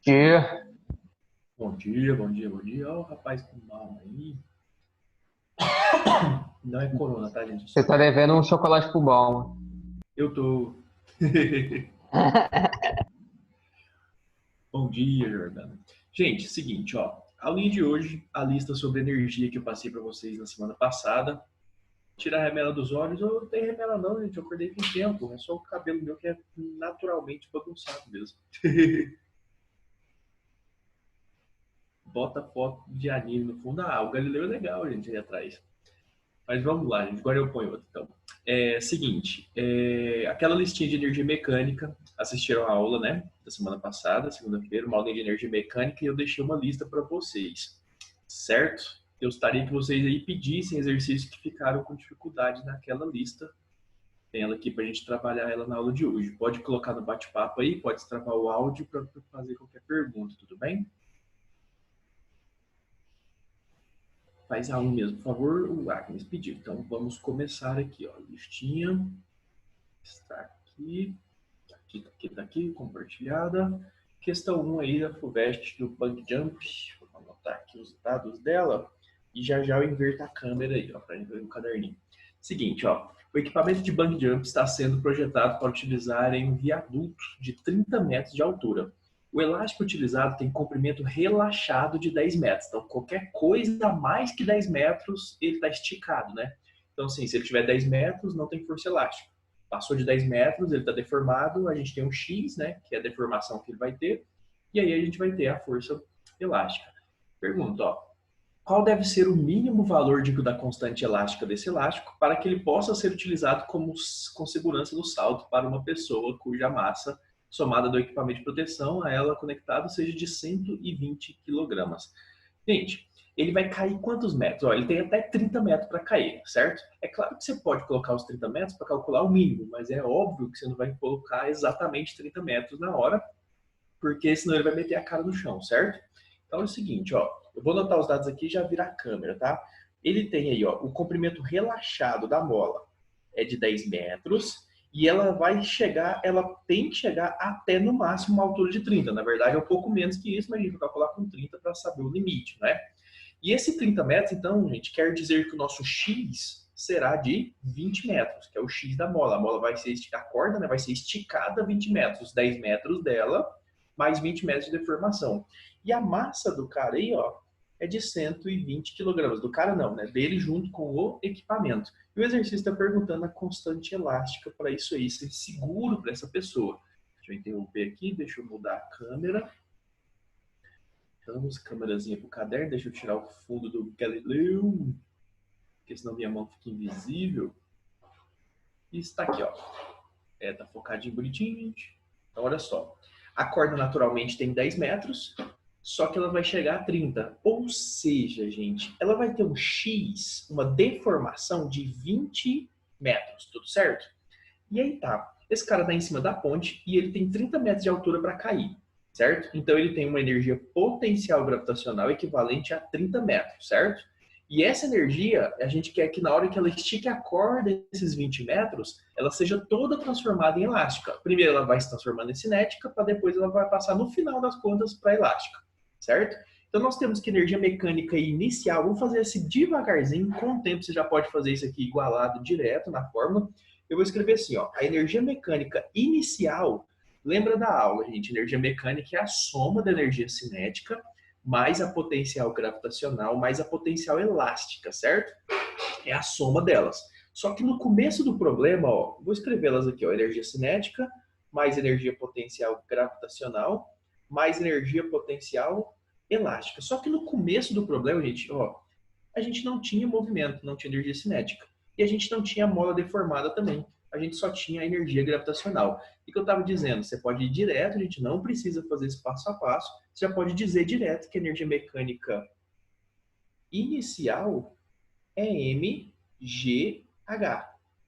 Dia. Bom dia, bom dia, bom dia. Ó, o rapaz com mal aí. Não é corona, tá, gente? Você tá devendo um chocolate pro bom. Eu tô. Bom dia, Jordana. Gente, seguinte, ó. A linha de hoje, a lista sobre energia que eu passei pra vocês na semana passada. Tirar a remela dos olhos, eu não tenho remela não, gente. Eu acordei com tempo. É só o cabelo meu que é naturalmente bagunçado mesmo. Bota foto de anime no fundo. Ah, o Galileu é legal, gente, aí atrás. Mas vamos lá, gente. Agora eu ponho outro, então. Seguinte, aquela listinha de energia mecânica, assistiram a aula, né, da semana passada, segunda-feira, uma aula de energia mecânica, e eu deixei uma lista para vocês, certo? Eu gostaria que vocês aí pedissem exercícios que ficaram com dificuldade naquela lista. Tem ela aqui para a gente trabalhar ela na aula de hoje. Pode colocar no bate-papo aí, pode travar o áudio para fazer qualquer pergunta, tudo bem? Faz a um mesmo, por favor. O Agnes pediu. Então vamos começar aqui, ó. Listinha. Está aqui. Tá aqui, compartilhada. Questão 1 aí da FUVEST do Bug Jump. Vou anotar aqui os dados dela. E já já eu inverto a câmera aí, ó, para ver no caderninho. Seguinte, ó. O equipamento de Bug Jump está sendo projetado para utilizar em um viaduto de 30 metros de altura. O elástico utilizado tem comprimento relaxado de 10 metros. Então, qualquer coisa a mais que 10 metros, ele está esticado, né? Então, assim, se ele tiver 10 metros, não tem força elástica. Passou de 10 metros, ele está deformado, a gente tem um X, né, que é a deformação que ele vai ter, e aí a gente vai ter a força elástica. Pergunta, ó, qual deve ser o mínimo valor da constante elástica desse elástico para que ele possa ser utilizado com segurança no salto para uma pessoa cuja massa somada do equipamento de proteção a ela conectado seja de 120 quilogramas? Gente, ele vai cair quantos metros? Ó, ele tem até 30 metros para cair, certo? É claro que você pode colocar os 30 metros para calcular o mínimo, mas é óbvio que você não vai colocar exatamente 30 metros na hora, porque senão ele vai meter a cara no chão, certo? Então é o seguinte, ó, eu vou anotar os dados aqui e já virar a câmera, tá? Ele tem aí, ó, o comprimento relaxado da mola é de 10 metros e ela tem que chegar até no máximo uma altura de 30. Na verdade é um pouco menos que isso, mas a gente vai calcular com 30 para saber o limite, né? E esse 30 metros, então, gente, quer dizer que o nosso X será de 20 metros, que é o X da mola. A mola vai ser esticada, a corda, né, vai ser esticada 20 metros, 10 metros dela, mais 20 metros de deformação. E a massa do cara aí, ó, é de 120 quilogramas. Do cara não, né? Dele junto com o equipamento. E o exercício está perguntando a constante elástica para isso aí, ser seguro para essa pessoa. Deixa eu interromper aqui, deixa eu mudar a câmera. Vamos, câmerazinha pro caderno, deixa eu tirar o fundo do Galileu, porque senão minha mão fica invisível. E está aqui, ó. Tá focadinho bonitinho, gente. Então, olha só. A corda naturalmente tem 10 metros, só que ela vai chegar a 30. Ou seja, gente, ela vai ter um X, uma deformação de 20 metros, tudo certo? E aí tá. Esse cara tá em cima da ponte e ele tem 30 metros de altura para cair, certo? Então ele tem uma energia potencial gravitacional equivalente a 30 metros, certo? E essa energia, a gente quer que na hora que ela estique a corda esses 20 metros, ela seja toda transformada em elástica. Primeiro ela vai se transformando em cinética, para depois ela vai passar no final das contas para elástica, certo? Então nós temos que energia mecânica inicial, vamos fazer assim devagarzinho, com o tempo você já pode fazer isso aqui igualado direto na fórmula. Eu vou escrever assim, ó, a energia mecânica inicial, lembra da aula, gente, energia mecânica é a soma da energia cinética mais a potencial gravitacional, mais a potencial elástica, certo? É a soma delas. Só que no começo do problema, ó, vou escrevê-las aqui, ó, energia cinética mais energia potencial gravitacional mais energia potencial elástica. Só que no começo do problema, gente, ó, a gente não tinha movimento, não tinha energia cinética. E a gente não tinha a mola deformada também. A gente só tinha a energia gravitacional. E que eu estava dizendo, você pode ir direto, a gente não precisa fazer esse passo a passo. Você já pode dizer direto que a energia mecânica inicial é mgh,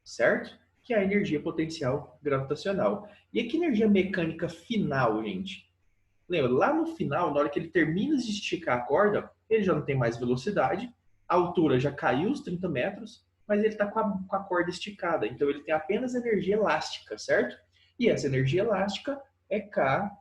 certo? Que é a energia potencial gravitacional. E aqui energia mecânica final, gente? Lembra, lá no final, na hora que ele termina de esticar a corda, ele já não tem mais velocidade, a altura já caiu os 30 metros, mas ele está com a corda esticada, então ele tem apenas energia elástica, certo? E essa energia elástica é Kg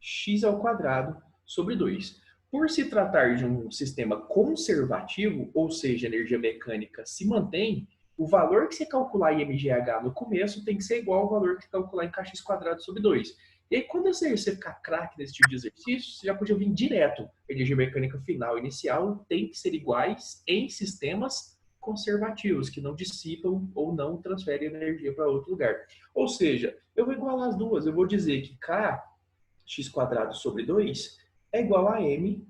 x² sobre 2. Por se tratar de um sistema conservativo, ou seja, a energia mecânica se mantém, o valor que você calcular em mgh no começo tem que ser igual ao valor que você calcular em kx² sobre 2. E aí, quando você ficar craque nesse tipo de exercício, você já podia vir direto. A energia mecânica final e inicial tem que ser iguais em sistemas conservativos, que não dissipam ou não transferem energia para outro lugar. Ou seja, eu vou igualar as duas. Eu vou dizer que kx² sobre 2 é igual a mgh.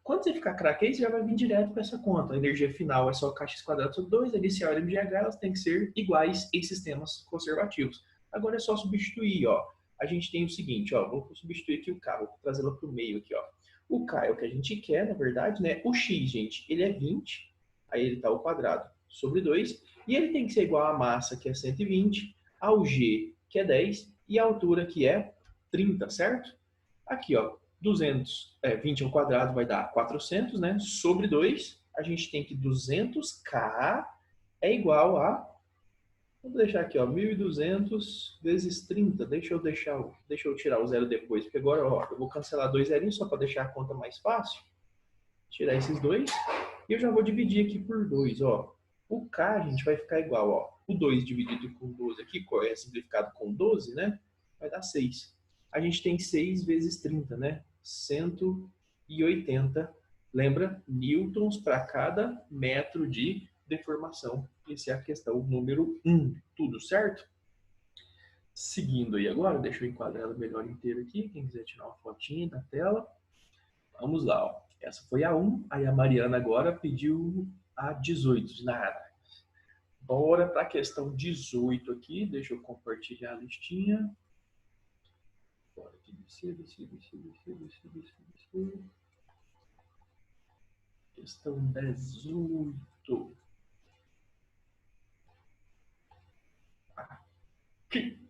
Quando você ficar craque aí, você já vai vir direto para essa conta. A energia final é só kx² sobre 2, a inicial é mgh, elas têm que ser iguais em sistemas conservativos. Agora é só substituir, ó. A gente tem o seguinte, ó, vou substituir aqui o K, vou trazê-lo para o meio aqui, ó. O K é o que a gente quer, na verdade, né? O X, gente, ele é 20, aí ele está ao quadrado sobre 2, e ele tem que ser igual à massa, que é 120, ao G, que é 10, e a altura, que é 30, certo? Aqui, ó, 20 ao quadrado vai dar 400, né? Sobre 2, a gente tem que 200K é igual a... Vamos deixar aqui, ó, 1.200 vezes 30. Deixa eu tirar o zero depois, porque agora, ó, eu vou cancelar 2 zerinhos só para deixar a conta mais fácil. Tirar esses dois. E eu já vou dividir aqui por 2, ó. O K, a gente vai ficar igual, ó. O 2 dividido com 12 aqui, é simplificado com 12, né? Vai dar 6. A gente tem 6 vezes 30, né? 180. Lembra? Newtons para cada metro de deformação. Essa é a questão número 1. Tudo certo? Seguindo aí agora, deixa eu enquadrar ela melhor inteira aqui. Quem quiser tirar uma fotinha da tela. Vamos lá, ó. Essa foi a 1. Aí a Mariana agora pediu a 18. De nada. Bora para a questão 18 aqui. Deixa eu compartilhar a listinha. Bora aqui, descer. Questão 18. Aqui.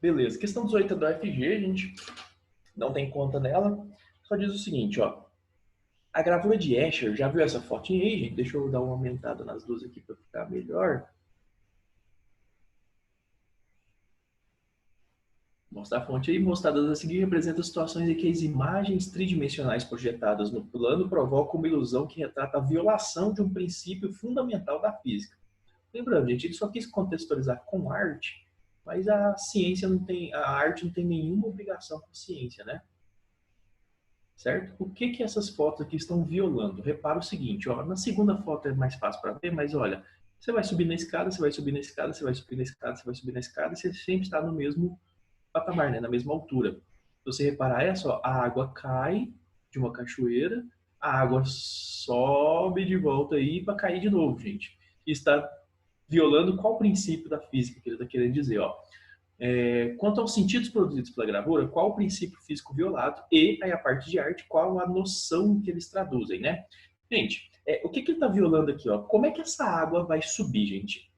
Beleza, questão 18 é do FG, gente. Não tem conta nela. Só diz o seguinte, ó. A gravura de Escher, já viu essa fotinha aí, gente? Deixa eu dar uma aumentada nas duas aqui para ficar melhor. Mostrar a fonte aí, mostradas a seguir, representa situações em que as imagens tridimensionais projetadas no plano provocam uma ilusão que retrata a violação de um princípio fundamental da física. Lembrando, gente, ele só quis contextualizar com arte, mas a ciência não tem, a arte não tem nenhuma obrigação com a ciência, né? Certo? O que essas fotos aqui estão violando? Repara o seguinte, ó, na segunda foto é mais fácil para ver, mas olha, você vai subir na escada, você vai subir na escada, você vai subir na escada, você vai subir na escada, e você sempre está no mesmo patamar, né? Na mesma altura. Se você reparar, é só, a água cai de uma cachoeira, a água sobe de volta aí para cair de novo, gente. E está violando qual princípio da física que ele está querendo dizer, ó. Quanto aos sentidos produzidos pela gravura, qual o princípio físico violado e aí a parte de arte, qual a noção que eles traduzem, né? Gente, o que ele está violando aqui, ó? Como é que essa água vai subir, gente?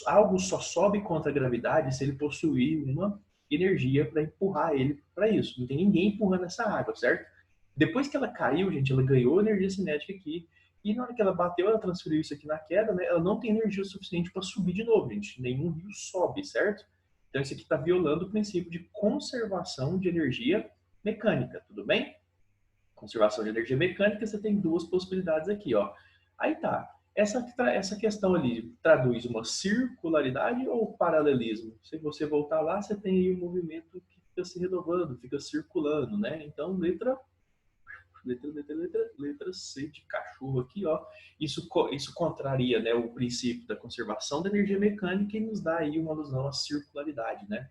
Algo só sobe contra a gravidade se ele possuir uma energia para empurrar ele para isso. Não tem ninguém empurrando essa água, certo? Depois que ela caiu, gente, ela ganhou energia cinética aqui. E na hora que ela bateu, ela transferiu isso aqui na queda, né? Ela não tem energia suficiente para subir de novo, gente. Nenhum rio sobe, certo? Então, isso aqui está violando o princípio de conservação de energia mecânica, tudo bem? Conservação de energia mecânica, você tem duas possibilidades aqui, ó. Aí tá. Essa questão ali traduz uma circularidade ou paralelismo? Se você voltar lá, você tem aí um movimento que fica se renovando, fica circulando, né? Então, letra C de cachorro aqui, ó. Isso contraria, né, o princípio da conservação da energia mecânica e nos dá aí uma alusão à circularidade, né?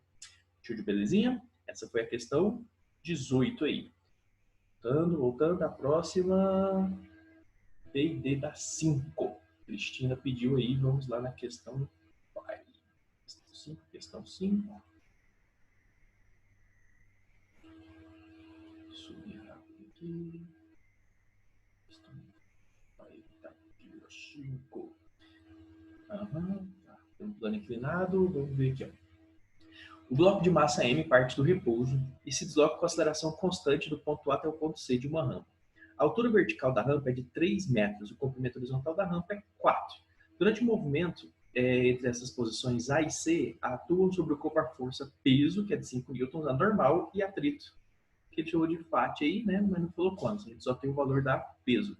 Show de belezinha? Essa foi a questão 18 aí. Voltando à próxima, P&D da 5. Cristina pediu aí, vamos lá na questão 5. Questão 5. Subir rápido aqui. Questão 5. Tá. Tem um plano inclinado, vamos ver aqui, ó. O bloco de massa M parte do repouso e se desloca com aceleração constante do ponto A até o ponto C de uma rampa. A altura vertical da rampa é de 3 metros, o comprimento horizontal da rampa é 4. Durante o movimento, entre essas posições A e C atuam sobre o corpo a força peso, que é de 5 newtons, a normal, e atrito, que ele chamou de FAT aí, né? Mas não falou quantos, a gente só tem o valor da peso.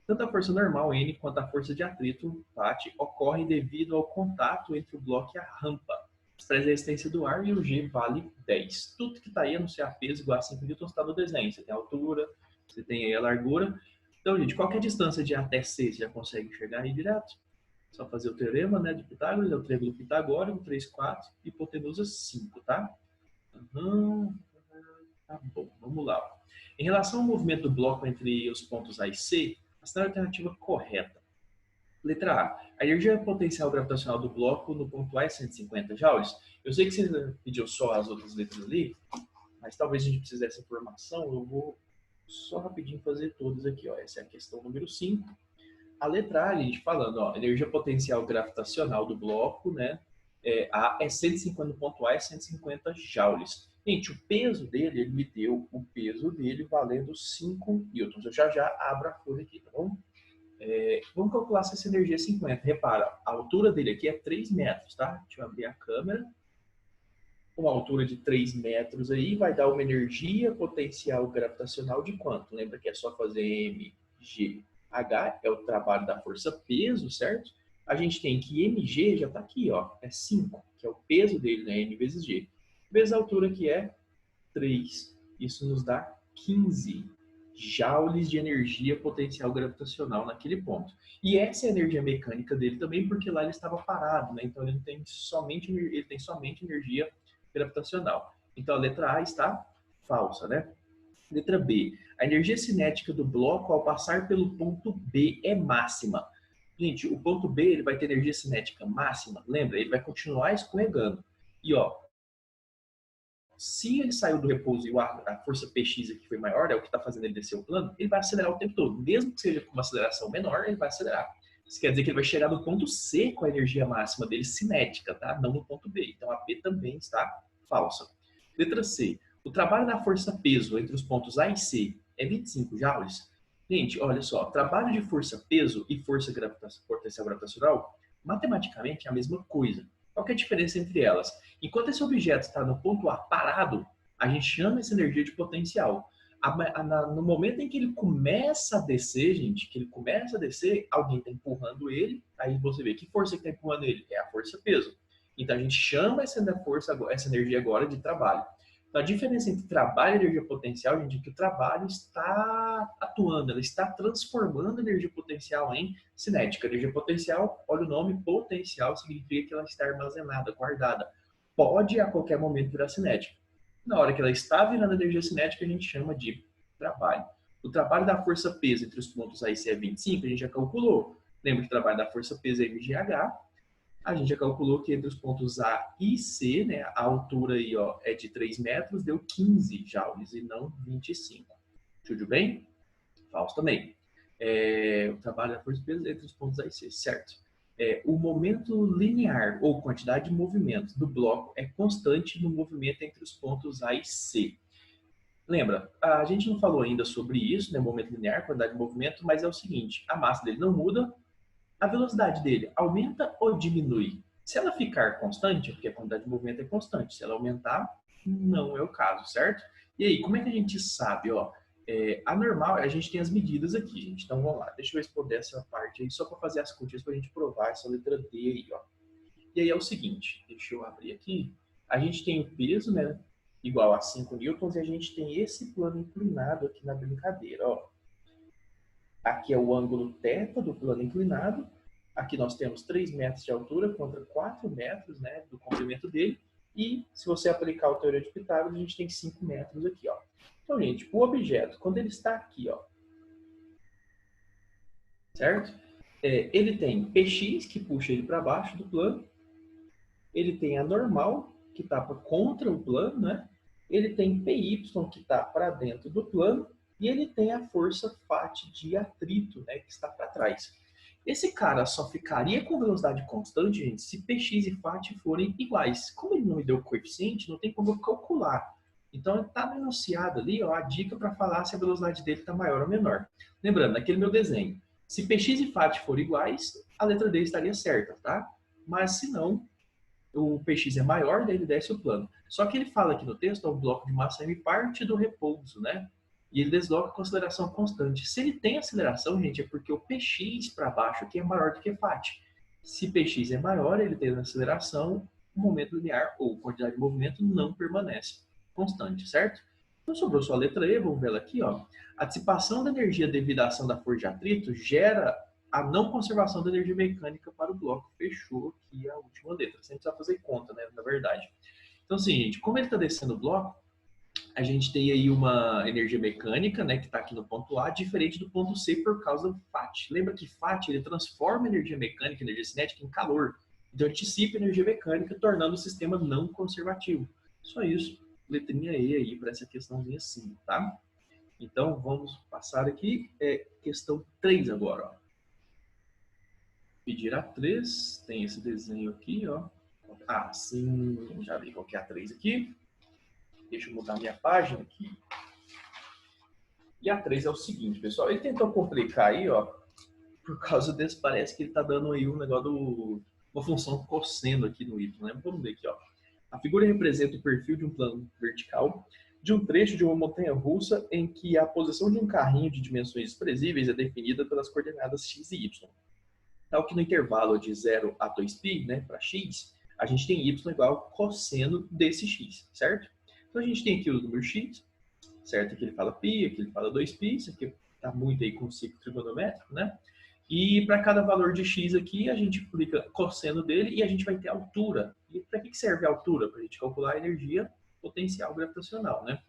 Tanto a força normal, N, quanto a força de atrito, FAT, ocorrem devido ao contato entre o bloco e a rampa. Expressa a resistência do ar e o G vale 10. Tudo que está aí, a não ser a peso igual a 5 newtons, está no desenho. Você tem a altura, você tem aí a largura. Então, gente, qualquer distância de A até C, você já consegue enxergar aí direto. Só fazer o teorema, né, de Pitágoras, é o triângulo pitagórico, 3, 4, hipotenusa 5, tá? Tá bom, vamos lá. Em relação ao movimento do bloco entre os pontos A e C, a alternativa correta. Letra A energia potencial gravitacional do bloco no ponto A é 150 joules. Eu sei que você pediu só as outras letras ali, mas talvez a gente precise dessa informação. Eu vou só rapidinho fazer todas aqui. Ó. Essa é a questão número 5. A letra A, a gente falando, ó, energia potencial gravitacional do bloco, né? A é 150, no ponto A é 150 joules. Gente, o peso dele, ele me deu o peso dele valendo 5 newtons. Eu já abro a folha aqui, tá bom? Vamos calcular se essa energia é 50. Repara, a altura dele aqui é 3 metros, tá? Deixa eu abrir a câmera. Uma altura de 3 metros aí vai dar uma energia potencial gravitacional de quanto? Lembra que é só fazer mg. H é o trabalho da força peso, certo? A gente tem que mg já está aqui, ó, é 5, que é o peso dele, né? M vezes g. Vezes a altura que é 3. Isso nos dá 15 joules de energia potencial gravitacional naquele ponto. E essa é a energia mecânica dele também, porque lá ele estava parado, né? Então ele tem somente energia gravitacional. Então a letra A está falsa, né? Letra B. A energia cinética do bloco ao passar pelo ponto B é máxima. Gente, o ponto B ele vai ter energia cinética máxima. Lembra? Ele vai continuar escorregando. E ó, se ele saiu do repouso e a força Px aqui foi maior, é o que está fazendo ele descer o plano, ele vai acelerar o tempo todo. Mesmo que seja com uma aceleração menor, ele vai acelerar. Isso quer dizer que ele vai chegar no ponto C com a energia máxima dele cinética, tá? Não no ponto B. Então a B também está falsa. Letra C. O trabalho da força peso entre os pontos A e C é 25 joules. Gente, olha só. Trabalho de força peso e força potencial gravitacional, matematicamente é a mesma coisa. Qual que é a diferença entre elas? Enquanto esse objeto está no ponto A parado, a gente chama essa energia de potencial. No momento em que ele começa a descer, gente, alguém está empurrando ele, aí você vê que força que está empurrando ele? É a força peso. Então a gente chama essa energia agora de trabalho. Então a diferença entre trabalho e energia potencial, gente, é que o trabalho está atuando, ela está transformando a energia potencial em cinética. Energia potencial, olha o nome, potencial, significa que ela está armazenada, guardada. Pode a qualquer momento virar cinética. Na hora que ela está virando energia cinética, a gente chama de trabalho. O trabalho da força peso entre os pontos A e C é 25, a gente já calculou. Lembra que o trabalho da força peso é mgh. A gente já calculou que entre os pontos A e C, né, a altura aí, ó, é de 3 metros, deu 15 joules e não 25. Tudo bem? Falso também. O trabalho da força peso entre os pontos A e C, certo? O momento linear, ou quantidade de movimento do bloco, é constante no movimento entre os pontos A e C. Lembra, a gente não falou ainda sobre isso, né, momento linear, quantidade de movimento, mas é o seguinte, a massa dele não muda, a velocidade dele aumenta ou diminui? Se ela ficar constante, porque a quantidade de movimento é constante. Se ela aumentar, não é o caso, certo? E aí, como é que a gente sabe? Ó, a normal, a gente tem as medidas aqui, gente. Então, vamos lá. Deixa eu responder essa parte aí, só para fazer as continhas para a gente provar essa letra D aí, ó. E aí é o seguinte, deixa eu abrir aqui. A gente tem o peso, né? Igual a 5 newtons, e a gente tem esse plano inclinado aqui na brincadeira, ó. Aqui é o ângulo θ do plano inclinado. Aqui nós temos 3 metros de altura contra 4 metros, né, do comprimento dele. E se você aplicar o teorema de Pitágoras, a gente tem 5 metros aqui, ó. Então, gente, o objeto, quando ele está aqui, ó, certo? Ele tem Px, que puxa ele para baixo do plano. Ele tem a normal, que está contra o plano, né? Ele tem Py, que está para dentro do plano. E ele tem a força FAT de atrito, né, que está para trás. Esse cara só ficaria com velocidade constante, gente, se Px e FAT forem iguais. Como ele não me deu coeficiente, não tem como eu calcular. Então, está enunciado ali, ó, a dica para falar se a velocidade dele está maior ou menor. Lembrando, naquele meu desenho, se Px e FAT forem iguais, a letra D estaria certa, tá? mas se não, o Px é maior, daí ele desce o plano. Só que ele fala aqui no texto, o bloco de massa m parte do repouso, né? E ele desloca com aceleração constante. Se ele tem aceleração, gente, é porque o Px para baixo aqui é maior do que Fat. Se Px é maior, ele tem aceleração, o momento linear ou quantidade de movimento não permanece constante, certo? Então sobrou só a letra E, vamos ver ela aqui, ó. A dissipação da energia devido à ação da força de atrito gera a não conservação da energia mecânica para o bloco. Fechou aqui a última letra, sem precisar fazer conta, né, na verdade. Então, assim, gente, como ele está descendo o bloco, a gente tem aí uma energia mecânica, né, que está aqui no ponto A, diferente do ponto C por causa do FAT. Lembra que FAT ele transforma energia mecânica, energia cinética em calor. Então, antecipa energia mecânica, tornando o sistema não conservativo. Só isso, letrinha E aí para essa questãozinha assim, tá? Então, vamos passar aqui, questão 3 agora, ó. Pedir a 3, tem esse desenho aqui, ó. Ah, sim, já vi qual que é a 3 aqui. Deixa eu mudar minha página aqui. E a 3 é o seguinte, pessoal. Ele tentou complicar aí, ó. Por causa desse, parece que ele tá dando aí um negócio uma função cosseno aqui no Y, né? Vamos ver aqui, ó. A figura representa o perfil de um plano vertical de um trecho de uma montanha-russa em que a posição de um carrinho de dimensões desprezíveis é definida pelas coordenadas x e y. Tal que no intervalo de 0 a 2π, né, para x, a gente tem y igual ao cosseno desse x, certo? Então a gente tem aqui o número x, certo? Aqui ele fala π, aqui ele fala 2π, isso aqui está muito aí com o ciclo trigonométrico, né? E para cada valor de x aqui, a gente aplica cosseno dele e a gente vai ter altura. E para que serve a altura? Para a gente calcular a energia potencial gravitacional, né?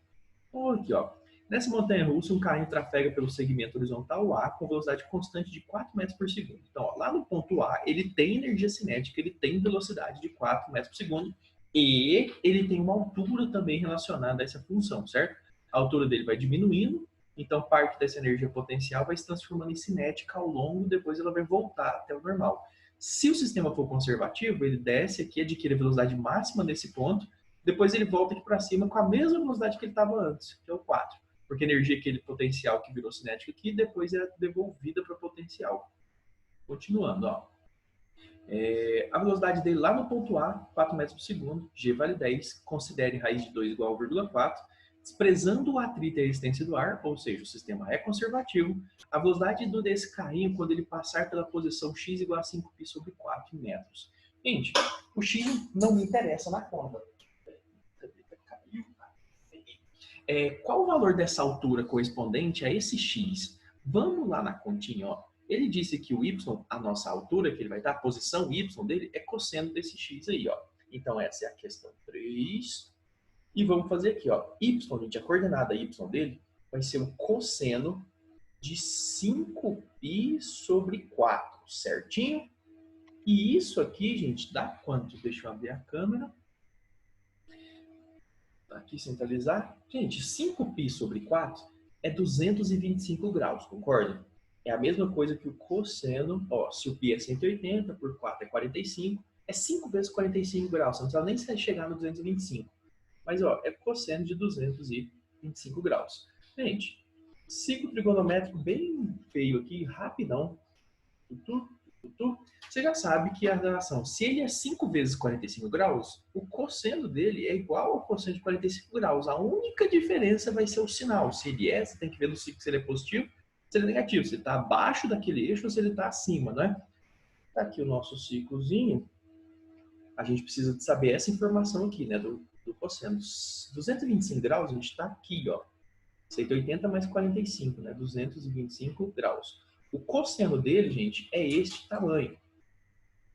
Então, aqui, ó. Nessa montanha-russa, um carrinho trafega pelo segmento horizontal A com velocidade constante de 4 metros por segundo. Então, ó, lá no ponto A, ele tem energia cinética, ele tem velocidade de 4 metros por segundo e ele tem uma altura também relacionada a essa função, certo? A altura dele vai diminuindo, então parte dessa energia potencial vai se transformando em cinética ao longo, depois ela vai voltar até o normal. Se o sistema for conservativo, ele desce aqui, adquire a velocidade máxima nesse ponto, depois ele volta aqui para cima com a mesma velocidade que ele estava antes, que é o 4. Porque a energia, aquele potencial que virou cinética aqui, depois é devolvida para o potencial. Continuando, ó. A velocidade dele lá no ponto A, 4 metros por segundo, G vale 10, considere raiz de 2 igual a 0,4, desprezando o atrito e a resistência do ar, ou seja, o sistema é conservativo, a velocidade desse carrinho quando ele passar pela posição x igual a 5π sobre 4 metros. Gente, o x não me interessa na conta. Qual o valor dessa altura correspondente a esse x? Vamos lá na continha, ó. Ele disse que o y, a nossa altura, que ele vai dar, a posição y dele, é cosseno desse x aí, ó. Então, essa é a questão 3. E vamos fazer aqui, ó. Y, gente, a coordenada y dele vai ser o cosseno de 5π sobre 4, certinho? E isso aqui, gente, dá quanto? Deixa eu abrir a câmera. Aqui, centralizar. Gente, 5π sobre 4 é 225 graus, concorda? É a mesma coisa que o cosseno, ó, se o π é 180, por 4 é 45, é 5 vezes 45 graus, você não precisa nem chegar no 225. Mas, ó, é cosseno de 225 graus. Gente, ciclo trigonométrico bem feio aqui, rapidão. Você já sabe que a relação, se ele é 5 vezes 45 graus, o cosseno dele é igual ao cosseno de 45 graus. A única diferença vai ser o sinal. Se ele é, você tem que ver no ciclo se ele é positivo, se ele é negativo. Se ele está abaixo daquele eixo ou se ele está acima, né? Tá aqui o nosso ciclozinho. A gente precisa de saber essa informação aqui, né? Do cosseno. 225 graus, a gente está aqui, ó. 180 mais 45, né? 225 graus. O cosseno dele, gente, é este tamanho,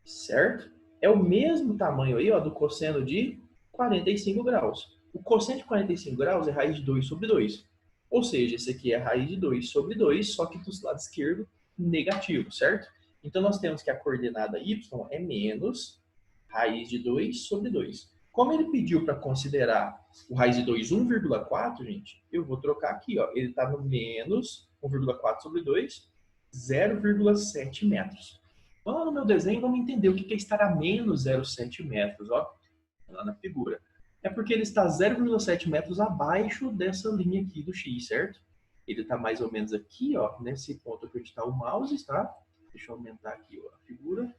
certo? É o mesmo tamanho aí, ó, do cosseno de 45 graus. O cosseno de 45 graus é raiz de 2 sobre 2. Ou seja, esse aqui é raiz de 2 sobre 2, só que do lado esquerdo, negativo, certo? Então, nós temos que a coordenada y é menos raiz de 2 sobre 2. Como ele pediu para considerar o raiz de 2, 1,4, gente, eu vou trocar aqui, ó. Ele está no menos 1,4 sobre 2, 0,7 metros. Vamos lá no meu desenho, vamos entender o que é estar a menos 0,7 metros, ó, lá na figura. É porque ele está 0,7 metros abaixo dessa linha aqui do x, certo? Ele está mais ou menos aqui, ó, nesse ponto que está o mouse, tá? Deixa eu aumentar aqui ó, a figura.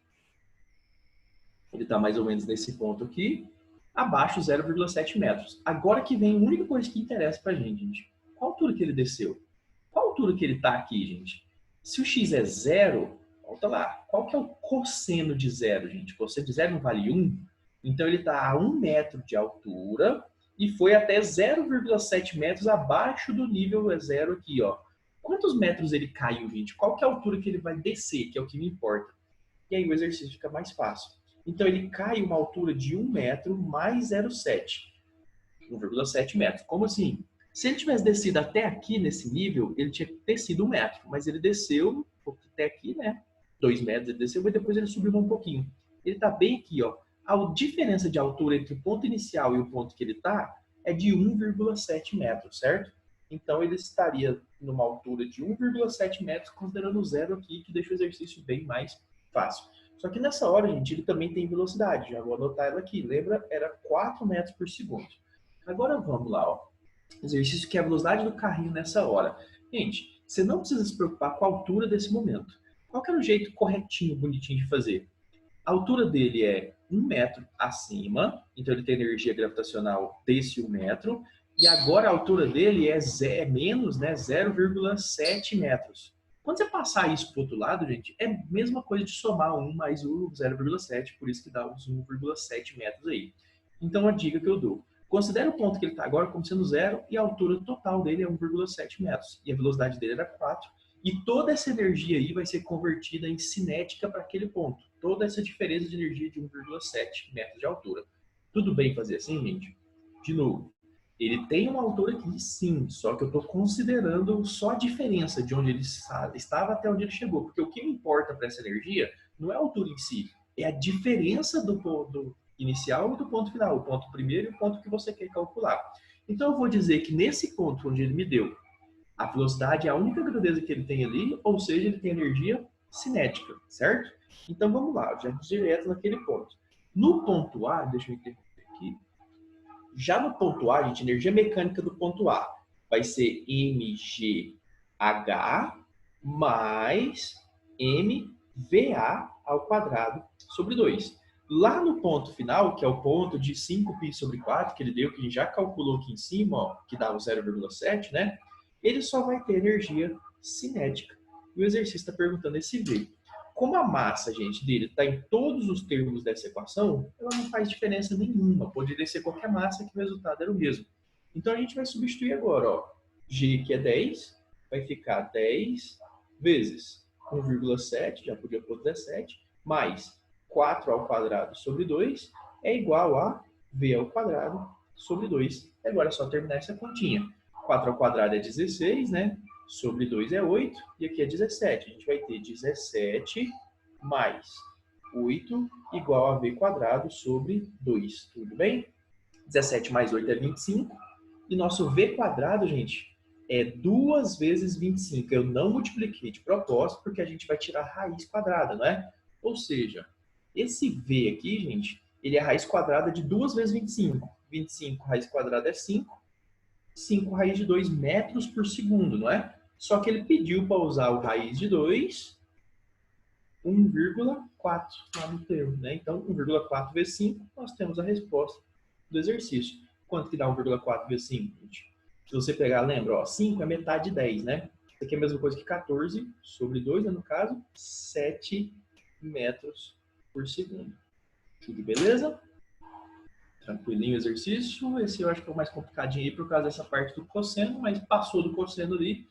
Ele está mais ou menos nesse ponto aqui, abaixo 0,7 metros. Agora que vem a única coisa que interessa para a gente. Qual altura que ele desceu? Qual altura que ele está aqui, gente? Se o x é 0, volta lá. Qual que é o cosseno de 0, gente? O cosseno de 0 não vale 1? Então ele está a 1 metro de altura e foi até 0,7 metros abaixo do nível 0 aqui, ó. Quantos metros ele caiu, gente? Qual que é a altura que ele vai descer, que é o que me importa? E aí o exercício fica mais fácil. Então ele cai uma altura de 1 metro mais 0,7. 1,7 metros. Como assim? Se ele tivesse descido até aqui nesse nível, ele tinha descido 1 metro, mas ele desceu até aqui, né? 2 metros ele desceu, mas depois ele subiu um pouquinho. Ele está bem aqui, ó. A diferença de altura entre o ponto inicial e o ponto que ele está é de 1,7 metros, certo? Então ele estaria numa altura de 1,7 metros, considerando o 0 aqui, que deixa o exercício bem mais fácil. Só que nessa hora, gente, ele também tem velocidade. Já vou anotar ela aqui. Lembra? Era 4 metros por segundo. Agora vamos lá, ó. Exercício que é a velocidade do carrinho nessa hora. Gente, você não precisa se preocupar com a altura desse momento. Qual que era o jeito corretinho, bonitinho de fazer? A altura dele é 1 metro acima, então ele tem energia gravitacional desse 1 metro, e agora a altura dele é menos, né, 0,7 metros. Quando você passar isso para o outro lado, gente, é a mesma coisa de somar 1 mais o 0,7, por isso que dá os 1,7 metros aí. Então a dica que eu dou, considere o ponto que ele está agora como sendo 0 e a altura total dele é 1,7 metros. E a velocidade dele era 4. E toda essa energia aí vai ser convertida em cinética para aquele ponto. Toda essa diferença de energia de 1,7 metros de altura. Tudo bem fazer assim, gente? De novo, ele tem uma altura aqui, sim, só que eu estou considerando só a diferença de onde ele estava até onde ele chegou. Porque o que me importa para essa energia não é a altura em si, é a diferença do ponto inicial e do ponto final, o ponto primeiro e o ponto que você quer calcular. Então eu vou dizer que nesse ponto onde ele me deu, a velocidade é a única grandeza que ele tem ali, ou seja, ele tem energia cinética, certo? Então vamos lá, já direto naquele ponto. No ponto A, deixa eu interromper aqui. Já no ponto A, gente, energia mecânica do ponto A vai ser mgh mais mva ao quadrado sobre 2. Lá no ponto final, que é o ponto de 5π sobre 4, que ele deu, que a gente já calculou aqui em cima, ó, que dá o 0,7, né? Ele só vai ter energia cinética. E o exercício está perguntando esse V. Como a massa, gente, dele está em todos os termos dessa equação, ela não faz diferença nenhuma. Poderia ser qualquer massa que o resultado era o mesmo. Então a gente vai substituir agora, ó. G, que é 10, vai ficar 10 vezes 1,7, já podia pôr 17, mais 4 ao quadrado sobre 2 é igual a V ao quadrado sobre 2. Agora é só terminar essa continha. 4 ao quadrado é 16, né? Sobre 2 é 8, e aqui é 17. A gente vai ter 17 mais 8 igual a V quadrado sobre 2. Tudo bem? 17 mais 8 é 25. E nosso V quadrado, gente, é 2 vezes 25. Eu não multipliquei de propósito, porque a gente vai tirar a raiz quadrada, não é? Ou seja, esse V aqui, gente, ele é a raiz quadrada de 2 vezes 25. 25 raiz quadrada é 5. 5 raiz de 2 metros por segundo, não é? Só que ele pediu para usar o raiz de 2, 1,4 lá no termo, né? Então, 1,4 vezes 5, nós temos a resposta do exercício. Quanto que dá 1,4 vezes 5, gente? Se você pegar, lembra, ó, 5 é metade de 10, né? Isso aqui é a mesma coisa que 14 sobre 2, né, no caso, 7 metros por segundo. Tudo beleza? Tranquilinho o exercício. Esse eu acho que é o mais complicadinho aí por causa dessa parte do cosseno, mas passou do cosseno ali,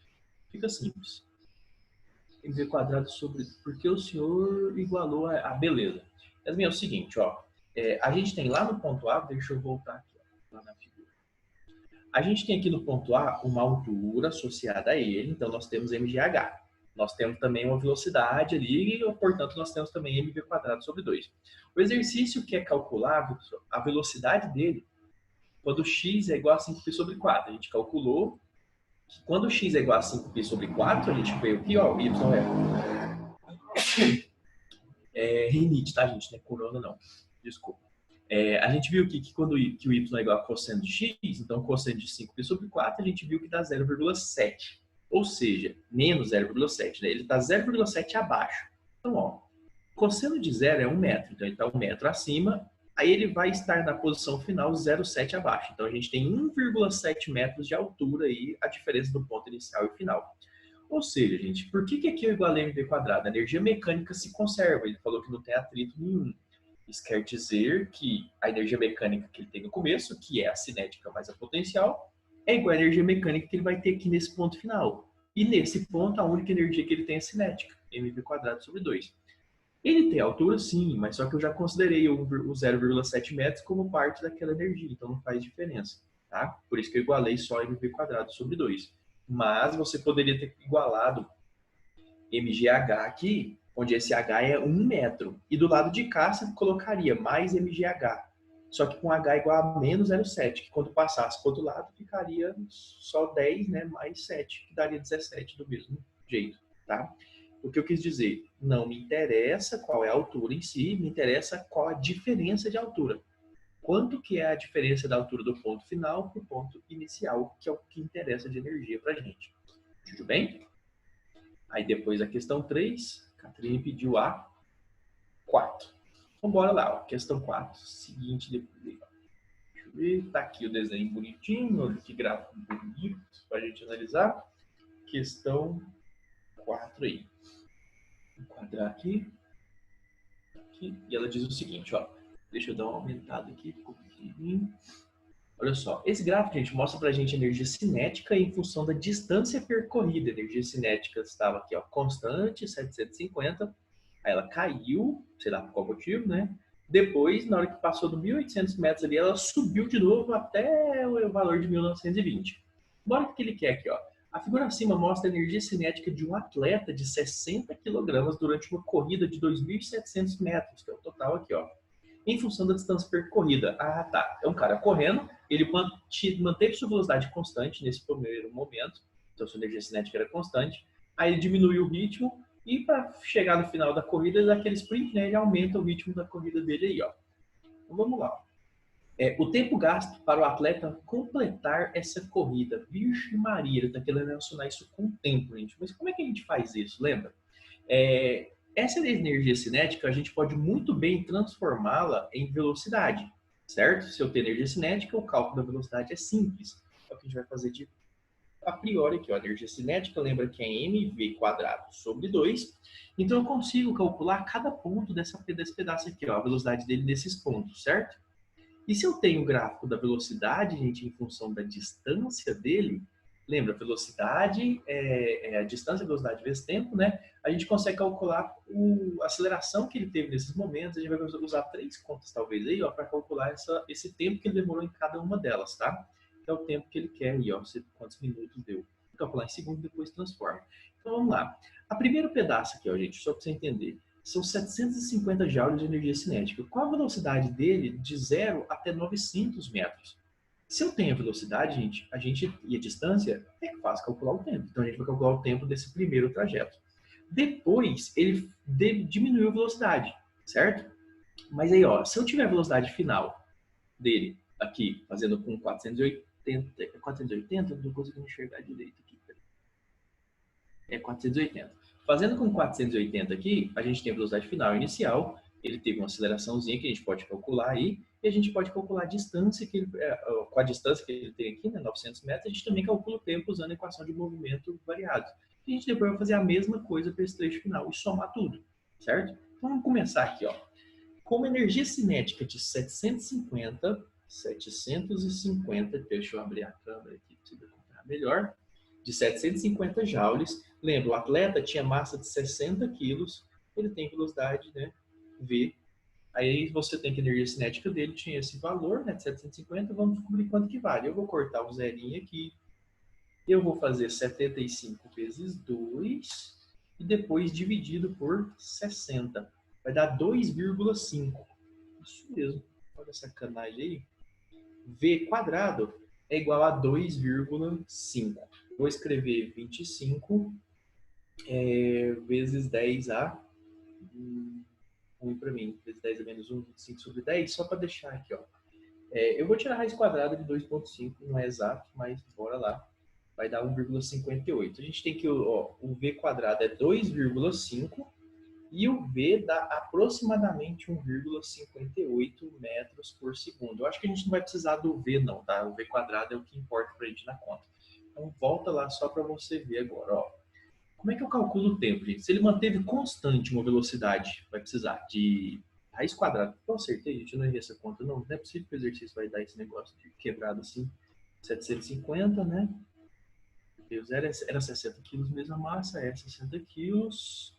fica simples. mv quadrado sobre... Porque o senhor igualou a beleza. Mas, é o seguinte, ó. A gente tem lá no ponto A, deixa eu voltar aqui, ó, lá na figura. A gente tem aqui no ponto A uma altura associada a ele, então nós temos mgh. Nós temos também uma velocidade ali, e, portanto, nós temos também mv quadrado sobre 2. O exercício quer calcular a velocidade dele quando x é igual a 5π sobre 4. A gente calculou que quando x é igual a 5π sobre 4, a gente veio aqui, ó, o y é rinite, tá, gente? Não é corona, não. Desculpa. A gente viu aqui que quando que o y é igual a cosseno de x, então cosseno de 5π sobre 4, a gente viu que dá 0,7. Ou seja, menos 0,7, né? Ele está 0,7 abaixo. Então, ó, Cosseno de zero é 1 metro, então ele está 1 metro acima, aí ele vai estar na posição final 0,7 abaixo. Então a gente tem 1,7 metros de altura aí, a diferença do ponto inicial e final. Ou seja, gente, por que aqui eu igualei mv quadrado? A energia mecânica se conserva, ele falou que não tem atrito nenhum. Isso quer dizer que a energia mecânica que ele tem no começo, que é a cinética mais a potencial, é igual à energia mecânica que ele vai ter aqui nesse ponto final. E nesse ponto, a única energia que ele tem é cinética, mv quadrado sobre 2. Ele tem altura, sim, mas só que eu já considerei o 0,7 metros como parte daquela energia, então não faz diferença, tá? Por isso que eu igualei só mv quadrado sobre 2. Mas você poderia ter igualado mgh aqui, onde esse h é 1 metro. E do lado de cá você colocaria mais mgh. Só que com h igual a menos 0,7, que quando passasse para o outro lado ficaria só 10, né, mais 7, que daria 17 do mesmo jeito, tá? O que eu quis dizer? Não me interessa qual é a altura em si, me interessa qual a diferença de altura. Quanto que é a diferença da altura do ponto final para o ponto inicial, que é o que interessa de energia para a gente. Tudo bem? Aí depois a questão 3, Catrine pediu a 4. Então bora lá, ó. Questão 4, seguinte, deixa eu ver, tá aqui o desenho bonitinho, olha que gráfico bonito para a gente analisar. Questão 4 aí. Vou enquadrar aqui, e ela diz o seguinte, ó. Deixa eu dar uma aumentada aqui, ficou pequenininho. Olha só, esse gráfico, gente, mostra pra gente a energia cinética em função da distância percorrida. A energia cinética estava aqui, ó, constante, 750. Aí ela caiu, sei lá por qual motivo, né? Depois, na hora que passou do 1.800 metros ali, ela subiu de novo até o valor de 1920. Bora o que ele quer aqui, ó. A figura acima mostra a energia cinética de um atleta de 60 kg durante uma corrida de 2.700 metros, que é o total aqui, ó. Em função da distância percorrida. Ah, tá. É um cara correndo, ele manteve sua velocidade constante nesse primeiro momento, então sua energia cinética era constante, aí ele diminuiu o ritmo, e para chegar no final da corrida, ele dá aquele sprint, né? Ele aumenta o ritmo da corrida dele aí, ó. Então vamos lá. O tempo gasto para o atleta completar essa corrida. Vixe Maria, ele está querendo relacionar isso com o tempo, gente. Mas como é que a gente faz isso, lembra? Essa energia cinética, a gente pode muito bem transformá-la em velocidade, certo? Se eu tenho energia cinética, o cálculo da velocidade é simples. É o que a gente vai fazer de a priori aqui, ó. A energia cinética, lembra que é mv quadrado sobre 2. Então eu consigo calcular cada ponto desse pedaço aqui, ó, a velocidade dele nesses pontos, certo? E se eu tenho o gráfico da velocidade, gente, em função da distância dele, lembra, velocidade é a distância, velocidade vezes tempo, né? A gente consegue calcular a aceleração que ele teve nesses momentos. A gente vai usar 3 contas, talvez, aí, ó, para calcular esse tempo que ele demorou em cada uma delas, tá? É o tempo que ele quer aí, ó, quantos minutos deu. Vou calcular em segundos, depois transforma. Então, vamos lá. A primeiro pedaço aqui, ó, gente, só para você entender. São 750 joules de energia cinética. Qual a velocidade dele de 0 até 900 metros? Se eu tenho a velocidade, gente, e a distância, é fácil calcular o tempo. Então, a gente vai calcular o tempo desse primeiro trajeto. Depois, ele diminuiu a velocidade, certo? Mas aí, ó, se eu tiver a velocidade final dele aqui, fazendo com 480, não estou conseguindo enxergar direito aqui. É 480. Fazendo com 480 aqui, a gente tem a velocidade final inicial, ele teve uma aceleraçãozinha que a gente pode calcular aí, e a gente pode calcular a distância que ele, com a distância que ele tem aqui, né, 900 metros, a gente também calcula o tempo usando a equação de movimento variado. E a gente depois vai fazer a mesma coisa para esse trecho final e somar tudo, certo? Então vamos começar aqui, ó. Com uma energia cinética de 750, deixa eu abrir a câmera aqui para você acompanhar melhor, de 750 joules. Lembra, o atleta tinha massa de 60 quilos, ele tem velocidade, né, V. Aí você tem que a energia cinética dele tinha esse valor, né, de 750, vamos descobrir quanto que vale. Eu vou cortar o zerinho aqui, eu vou fazer 75 vezes 2 e depois dividido por 60. Vai dar 2,5. Isso mesmo. Olha essa sacanagem aí. V quadrado é igual a 2,5. Vou escrever 25 vezes 10 a 1 para mim. Vezes 10 a menos 1, 25 sobre 10. Só para deixar aqui, ó. Eu vou tirar a raiz quadrada de 2,5. Não é exato, mas bora lá. Vai dar 1,58. A gente tem que, ó, o V quadrado é 2,5 E o V dá aproximadamente 1,58 metros por segundo. Eu acho que a gente não vai precisar do V não, tá? O V quadrado é o que importa para a gente na conta. Então volta lá só para você ver agora, ó. Como é que eu calculo o tempo, gente? Se ele manteve constante uma velocidade, vai precisar de raiz quadrada. Eu acertei, gente, eu não errei essa conta, não. Não é possível que o exercício vai dar esse negócio de quebrado assim. 750, né? O zero era 60 quilos mesmo a massa, é 60 quilos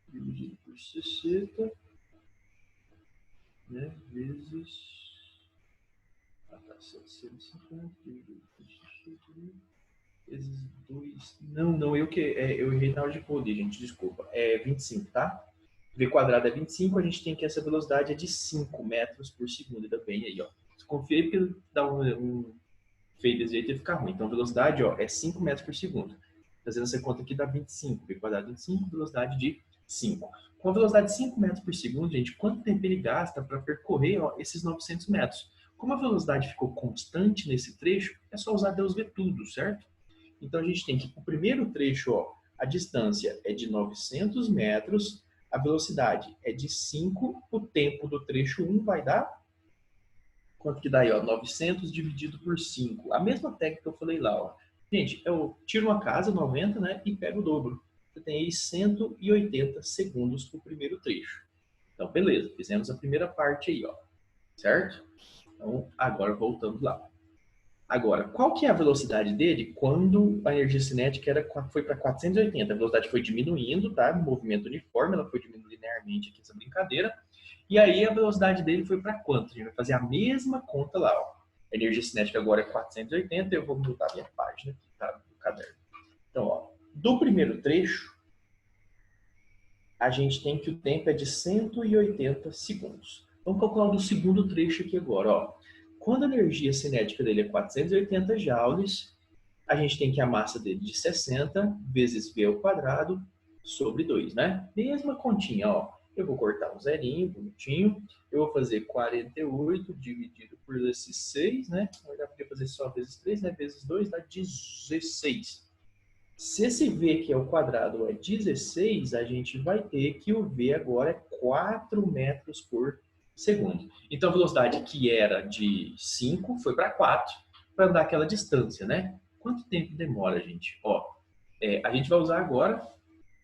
dividido por 60, né? Vezes... Ah, tá, 750 dividido por 60, vezes 2. Não, eu errei na hora de poder, gente, desculpa. É 25, tá? V quadrado é 25, a gente tem que essa velocidade é de 5 metros por segundo. Ainda bem aí, ó. Confia aí porque dá feio desse jeito e ficar ruim. Então, a velocidade, ó, é 5 metros por segundo. Fazendo essa conta aqui dá 25. V quadrado 25, velocidade de 5. Com a velocidade de 5 metros por segundo, gente, quanto tempo ele gasta para percorrer, ó, esses 900 metros? Como a velocidade ficou constante nesse trecho, é só usar Deus vê tudo, certo? Então, a gente tem que, o primeiro trecho, ó, a distância é de 900 metros, a velocidade é de 5, o tempo do trecho 1 vai dar... Quanto que dá aí, ó? 900 dividido por 5. A mesma técnica que eu falei lá, ó. Gente, eu tiro uma casa, 90, né? E pego o dobro. Você tem aí 180 segundos para o primeiro trecho. Então, beleza. Fizemos a primeira parte aí, ó. Certo? Então, agora voltando lá. Agora, qual que é a velocidade dele quando a energia cinética foi para 480? A velocidade foi diminuindo, tá? Movimento uniforme, ela foi diminuindo linearmente aqui essa brincadeira. E aí a velocidade dele foi para quanto? A gente vai fazer a mesma conta lá, ó. A energia cinética agora é 480, eu vou mudar a minha página aqui, tá? Do caderno. Então, ó, do primeiro trecho, a gente tem que o tempo é de 180 segundos. Vamos calcular o do segundo trecho aqui agora, ó. Quando a energia cinética dele é 480 joules, a gente tem que a massa dele de 60 vezes V ao quadrado sobre 2, né? Mesma continha, ó. Eu vou cortar um zerinho, bonitinho. Eu vou fazer 48 dividido por esses 6, né? Eu já podia fazer só vezes 3, né? Vezes 2 dá 16. Se esse V que é o quadrado é 16, a gente vai ter que o V agora é 4 metros por segundo. Então, a velocidade que era de 5 foi para 4, para dar aquela distância, né? Quanto tempo demora, gente? Ó, a gente vai usar agora,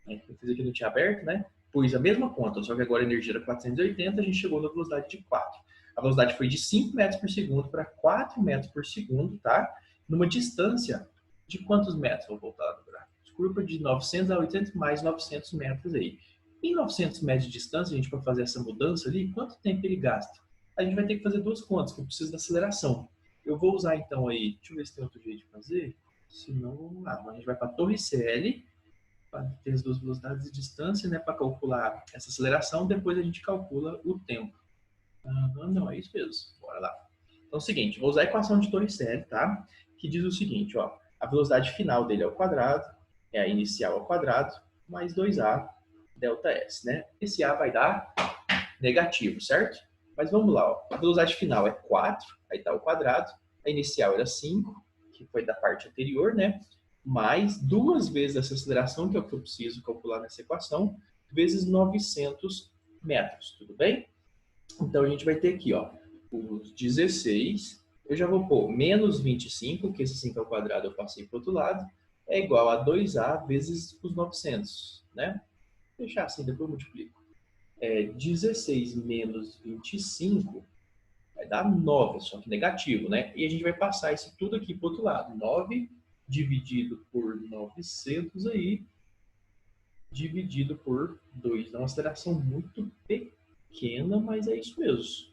eu fiz aqui no tinha aberto, né? Pus a mesma conta, só que agora a energia era 480, a gente chegou na velocidade de 4. A velocidade foi de 5 metros por segundo para 4 metros por segundo, tá? Numa distância de quantos metros? Vou voltar lá no gráfico. Desculpa, de 900 a 800 mais 900 metros aí. Em 900 metros de distância, a gente, para fazer essa mudança ali, quanto tempo ele gasta? A gente vai ter que fazer duas contas, que eu preciso da aceleração. Eu vou usar então aí, deixa eu ver se tem outro jeito de fazer. Se não, a gente vai para a Torricelli, para ter as duas velocidades de distância, né, para calcular essa aceleração, depois a gente calcula o tempo. Não, é isso mesmo. Bora lá. Então é o seguinte, vou usar a equação de Torricelli, tá? Que diz o seguinte, ó, a velocidade final dele ao quadrado, é a inicial ao quadrado, mais 2A delta S, né? Esse A vai dar negativo, certo? Mas vamos lá, ó. A velocidade final é 4, aí está ao quadrado, a inicial era 5, que foi da parte anterior, né? Mais 2 vezes essa aceleração, que é o que eu preciso calcular nessa equação, vezes 900 metros, tudo bem? Então, a gente vai ter aqui, ó, os 16, eu já vou pôr menos 25, que esse 5 ao quadrado eu passei para o outro lado, é igual a 2A vezes os 900, né? Vou deixar assim, depois eu multiplico. 16 menos 25 vai dar 9, só que negativo, né? E a gente vai passar isso tudo aqui para o outro lado. 9 dividido por 900 aí, dividido por 2. Dá uma aceleração muito pequena, mas é isso mesmo.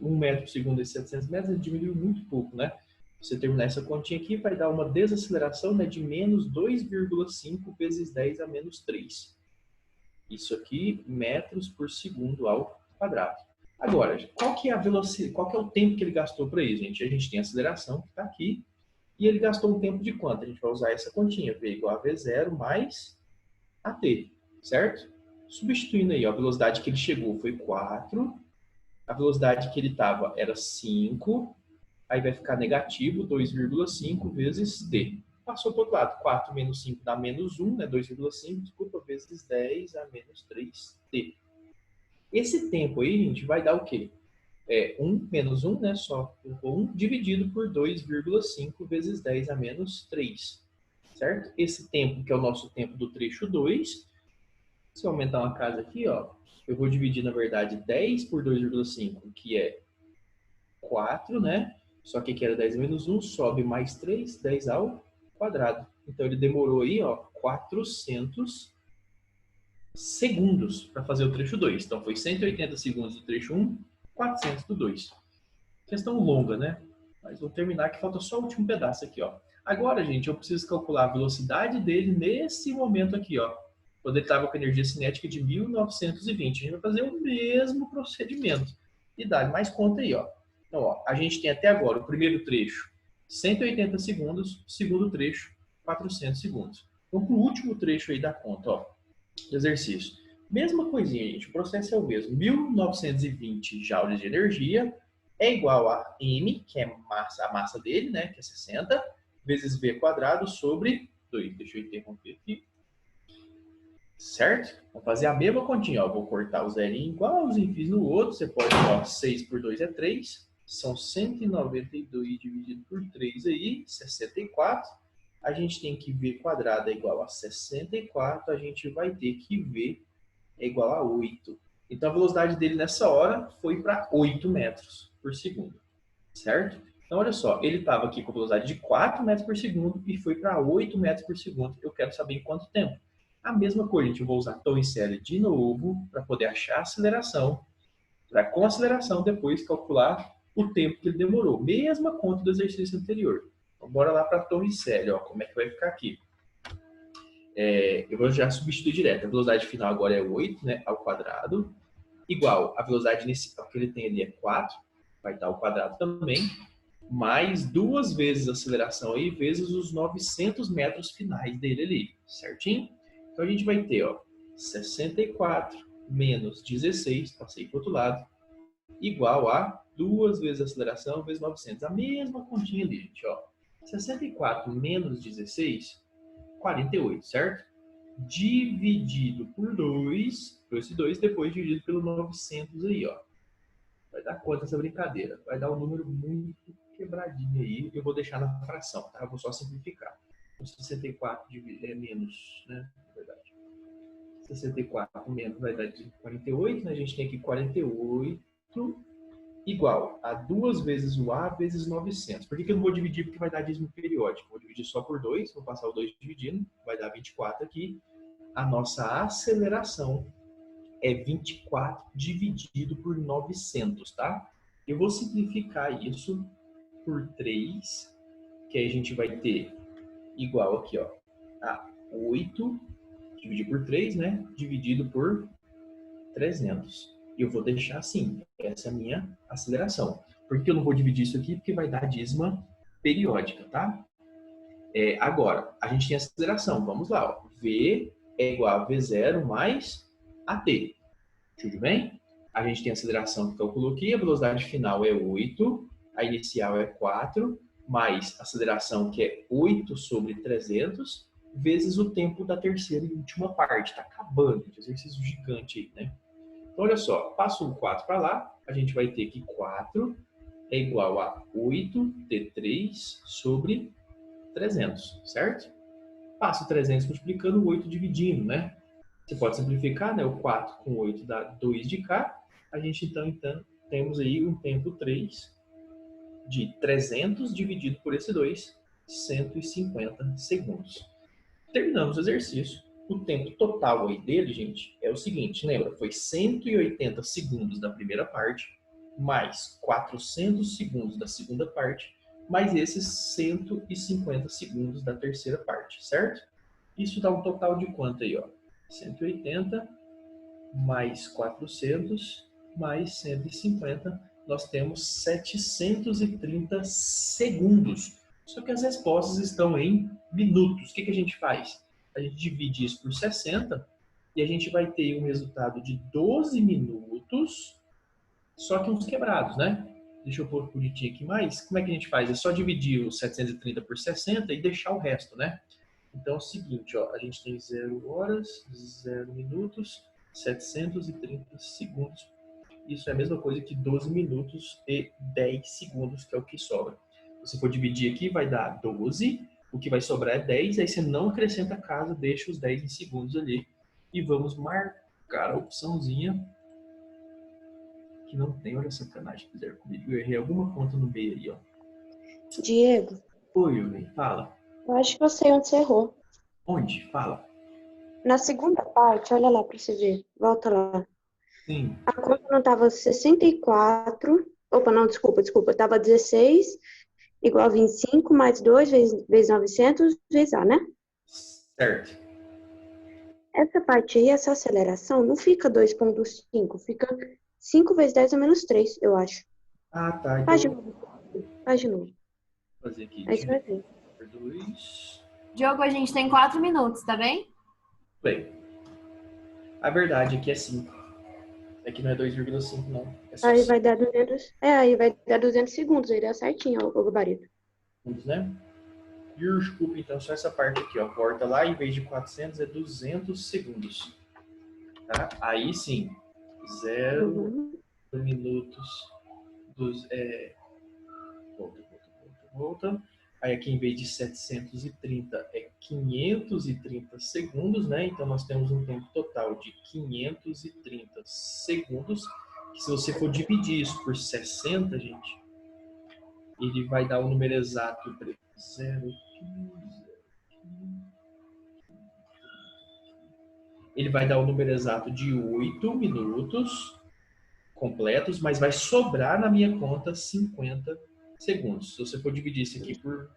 1 metro por segundo e 700 metros, ele diminuiu muito pouco, né? Se você terminar essa continha aqui, vai dar uma desaceleração, né, de menos 2,5 vezes 10 a menos 3. Isso aqui, metros por segundo ao quadrado. Agora, qual que é a velocidade, qual que é o tempo que ele gastou para isso, gente? A gente tem a aceleração que está aqui, e ele gastou um tempo de quanto? A gente vai usar essa continha, V igual a V0 mais AT, certo? Substituindo aí, ó, a velocidade que ele chegou foi 4, a velocidade que ele estava era 5, aí vai ficar negativo 2,5 vezes t. passou para o outro lado. 4 menos 5 dá menos 1, né? 2,5, desculpa, vezes 10 a menos 3t. Esse tempo aí, gente, vai dar o quê? 1 menos 1, né? Só 1 dividido por 2,5 vezes 10 a menos 3. Certo? Esse tempo, que é o nosso tempo do trecho 2, se eu aumentar uma casa aqui, ó, eu vou dividir, na verdade, 10 por 2,5, que é 4, né? Só que aqui era 10 menos 1, sobe mais 3, 10 ao quadrado. Então, ele demorou aí, ó, 400 segundos para fazer o trecho 2. Então, foi 180 segundos do trecho 1, 400 do 2. Questão longa, né? Mas vou terminar que falta só o último pedaço aqui, ó. Agora, gente, eu preciso calcular a velocidade dele nesse momento aqui, ó. Quando ele estava com energia cinética de 1920. A gente vai fazer o mesmo procedimento. E dá mais conta aí, ó. Então, ó, a gente tem até agora o primeiro trecho, 180 segundos, segundo trecho, 400 segundos. Vamos para o último trecho aí da conta, ó. Exercício. Mesma coisinha, gente. O processo é o mesmo. 1920 joules de energia é igual a M, que é a massa dele, né, que é 60, vezes V quadrado sobre 2. Deixa eu interromper aqui. Certo? Vamos fazer a mesma continha. Ó. Vou cortar o zerinho igualzinho fiz no outro. Você pode, ó, 6 por 2 é 3. São 192 dividido por 3 aí, 64. A gente tem que V quadrado é igual a 64. A gente vai ter que V é igual a 8. Então, a velocidade dele nessa hora foi para 8 metros por segundo, certo? Então, olha só, ele estava aqui com a velocidade de 4 metros por segundo e foi para 8 metros por segundo. Eu quero saber em quanto tempo. A mesma coisa, gente, eu vou usar Torricelli de novo para poder achar a aceleração, para com a aceleração depois calcular o tempo que ele demorou. Mesma conta do exercício anterior. Então, bora lá para Torricelli, ó, como é que vai ficar aqui. Eu vou já substituir direto. A velocidade final agora é 8, né, ao quadrado, igual a velocidade inicial que ele tem ali é 4, vai estar ao quadrado também, mais 2 vezes a aceleração aí, vezes os 900 metros finais dele ali, certinho? Então a gente vai ter, ó, 64 menos 16, passei para o outro lado, igual a 2 vezes a aceleração vezes 900. A mesma continha ali, gente, ó. 64 menos 16, 48, certo? Dividido por 2, esse 2 depois dividido pelo 900 aí, ó. Vai dar conta dessa brincadeira. Vai dar um número muito quebradinho aí. Eu vou deixar na fração, tá? Eu vou só simplificar. 64 menos, né? Na verdade. 64 menos vai dar de 48, né? A gente tem aqui 48 igual a 2 vezes o A vezes 900. Por que eu não vou dividir? Porque vai dar dízimo periódico. Vou dividir só por 2, vou passar o 2 dividindo, vai dar 24 aqui. A nossa aceleração é 24 dividido por 900, tá? Eu vou simplificar isso por 3, que aí a gente vai ter igual aqui, ó, a 8 dividido por 3, né? Dividido por 300. E eu vou deixar assim, essa é a minha aceleração. Por que eu não vou dividir isso aqui? Porque vai dar dízima periódica, tá? Agora, a gente tem a aceleração. Vamos lá, ó. V é igual a V0 mais AT. Tudo bem? A gente tem a aceleração que calculou aqui, a velocidade final é 8, a inicial é 4, mais a aceleração que é 8 sobre 300, vezes o tempo da terceira e última parte. Está acabando, exercício gigante aí, né? Então, olha só, passa o 4 para lá, a gente vai ter que 4 é igual a 8t3 sobre 300, certo? Passa o 300 multiplicando, o 8 dividindo, né? Você pode simplificar, né? O 4 com 8 dá 2 de cá. A gente, então, temos aí um tempo 3 de 300 dividido por esse 2, 150 segundos. Terminamos o exercício. O tempo total aí dele, gente, é o seguinte, lembra? Foi 180 segundos da primeira parte, mais 400 segundos da segunda parte, mais esses 150 segundos da terceira parte, certo? Isso dá um total de quanto aí, ó? 180 mais 400 mais 150, nós temos 730 segundos. Só que as respostas estão em minutos. O que a gente faz? A gente divide isso por 60 e a gente vai ter um resultado de 12 minutos, só que uns quebrados, né? Deixa eu pôr bonitinho aqui mais. Como é que a gente faz? É só dividir os 730 por 60 e deixar o resto, né? Então é o seguinte, ó, a gente tem 0 horas, 0 minutos, 730 segundos. Isso é a mesma coisa que 12 minutos e 10 segundos, que é o que sobra. Se você for dividir aqui, vai dar 12, o que vai sobrar é 10, aí você não acrescenta casa, deixa os 10 em segundos ali. E vamos marcar a opçãozinha que não tem, olha a sacanagem que fizeram comigo. Eu errei alguma conta no meio aí, ó. Diego, Oi, Yuri, fala. eu acho que eu sei onde você errou. Onde? Fala. Na segunda parte, olha lá pra você ver. Volta lá. Sim. A conta não tava 64. Opa, não, desculpa. Tava 16 igual a 25 mais 2 vezes 900 vezes A, né? Certo. Essa parte aí, essa aceleração, não fica 2,5, fica 5 vezes 10 a menos 3, eu acho. Ah, tá. Faz de Então, novo. Faz de novo. vou fazer aqui Aí você vai ver. 2. Diogo, a gente tem 4 minutos, tá bem? Bem, a verdade aqui é 5. Aqui não é 2,5, não. É só Aí 5 vai dar 200. Aí vai dar 200 segundos, aí dá certinho o gabarito. segundos, né? Desculpa, então, só essa parte aqui, ó. Corta lá, em vez de 400, é 200 segundos. Tá? Aí sim, 0 minutos. Volta. Aí aqui, em vez de 730, é 530 segundos, né? Então, nós temos um tempo total de 530 segundos. Que se você for dividir isso por 60, gente, ele vai dar o número exato. 0, ele vai dar o número exato de 8 minutos completos, mas vai sobrar na minha conta 50 segundos. Se você for dividir isso aqui por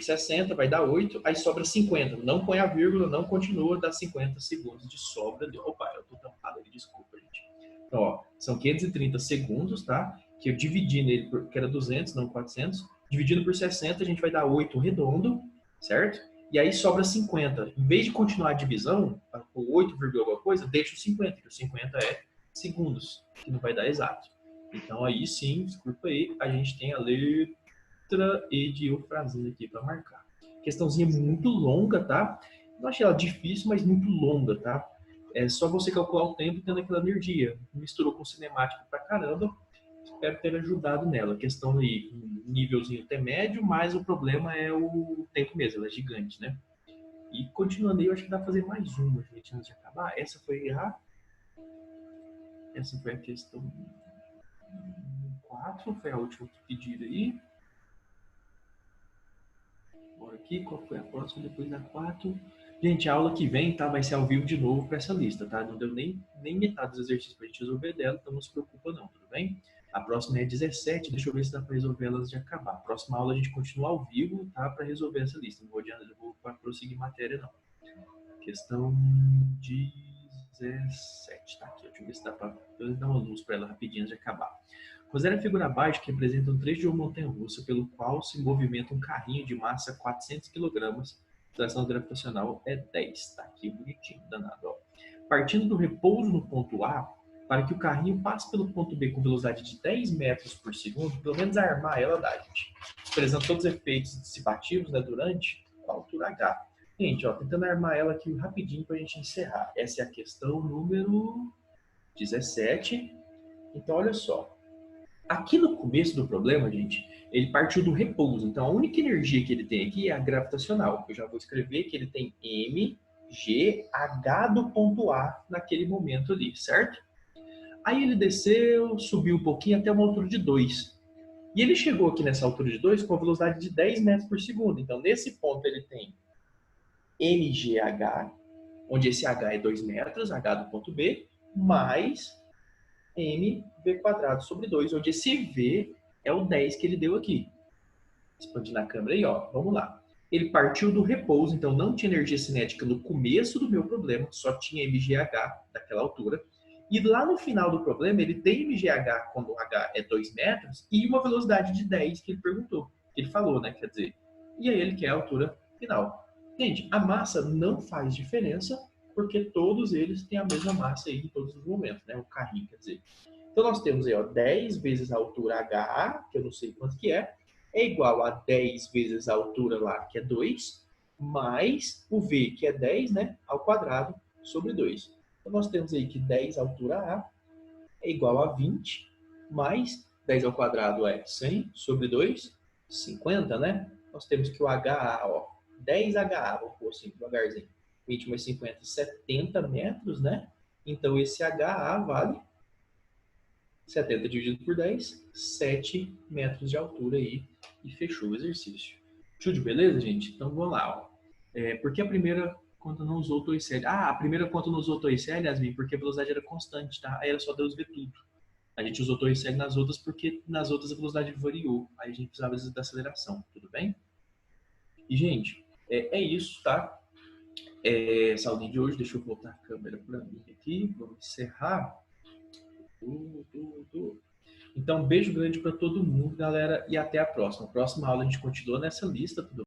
60, vai dar 8, aí sobra 50. Não põe a vírgula, não continua, dá 50 segundos de sobra. Opa, eu tô tampado ali, desculpa, gente. Então, ó, são 530 segundos, tá? Que eu dividi nele, que era 200, não 400. Dividido por 60, a gente vai dar 8 redondo, certo? E aí sobra 50. Em vez de continuar a divisão, com 8, alguma coisa, deixa o 50, que o 50 é segundos, que não vai dar exato. Então aí sim, desculpa aí, a gente tem a letra E de eufrasia aqui para marcar. Questãozinha muito longa, tá? Não achei ela difícil, mas muito longa, tá? É só você calcular o tempo tendo aquela energia. Misturou com cinemática pra caramba. Espero ter ajudado nela. Questão aí, um nívelzinho até médio, mas o problema é o tempo mesmo, ela é gigante, né? E continuando aí, eu acho que dá pra fazer mais uma, gente, antes de acabar. Essa foi a questão 4, foi a última que pediram aí. Bora aqui, qual foi a próxima depois da 4? Gente, a aula que vem, tá, vai ser ao vivo de novo para essa lista, tá? Não deu nem metade dos exercícios pra gente resolver dela, então não se preocupa não, tudo bem? A próxima é 17, deixa eu ver se dá para resolver elas de acabar. A próxima aula a gente continua ao vivo, tá? Para resolver essa lista. Não vou adiantar, eu vou prosseguir matéria, não. Questão 17, tá aqui. Deixa eu ver se dá para dar uma luz para ela rapidinho antes de acabar. Considere a figura abaixo que representa um trecho de uma montanha-russa pelo qual se movimenta um carrinho de massa 400 kg. A atração gravitacional é 10. Tá aqui bonitinho, danado. Ó. Partindo do repouso no ponto A, para que o carrinho passe pelo ponto B com velocidade de 10 metros por segundo, pelo menos armar ela dá, gente. Expressando todos os efeitos dissipativos, né, durante a altura H. Gente, ó, tentando armar ela aqui rapidinho para a gente encerrar. Essa é a questão número 17. Então, olha só. Aqui no começo do problema, gente, ele partiu do repouso. Então, a única energia que ele tem aqui é a gravitacional. Eu já vou escrever que ele tem mgh do ponto A naquele momento ali, certo? Aí ele desceu, subiu um pouquinho até uma altura de 2. E ele chegou aqui nessa altura de 2 com a velocidade de 10 metros por segundo. Então, nesse ponto, ele tem mgh, onde esse h é 2 metros, h do ponto B, mais mv² sobre 2, onde esse v é o 10 que ele deu aqui. Expandindo a câmera aí, ó, vamos lá. Ele partiu do repouso, então não tinha energia cinética no começo do meu problema, só tinha mgh daquela altura. E lá no final do problema, ele tem mgh quando o h é 2 metros e uma velocidade de 10 que ele perguntou, que ele falou, né, quer dizer. E aí ele quer a altura final. Gente, a massa não faz diferença, porque todos eles têm a mesma massa aí em todos os momentos, né? O carrinho, quer dizer. Então, nós temos aí, ó, 10 vezes a altura HA, que eu não sei quanto que é igual a 10 vezes a altura lá, que é 2, mais o V, que é 10, né, ao quadrado, sobre 2. Então, nós temos aí que 10 altura A é igual a 20, mais 10 ao quadrado é 100 sobre 2, 50, né? Nós temos que o HA, ó, 10 HA, vamos pôr assim, devagarzinho, 20 mais 50, 70 metros, né? Então, esse HA vale 70 dividido por 10, 7 metros de altura aí, e fechou o exercício. Show de beleza, gente? Então, vamos lá, ó. Por que a primeira conta não usou o Torricelli? A primeira conta não usou o Torricelli, Yasmin, porque a velocidade era constante, tá? Aí era só Deus ver tudo. A gente usou o Torricelli nas outras porque nas outras a velocidade variou. Aí a gente precisava da aceleração, tudo bem? E, gente, é isso, tá? Essa aulinha de hoje, deixa eu voltar a câmera para mim aqui, vamos encerrar. Então, um beijo grande para todo mundo, galera, e até a próxima. A próxima aula a gente continua nessa lista, tudo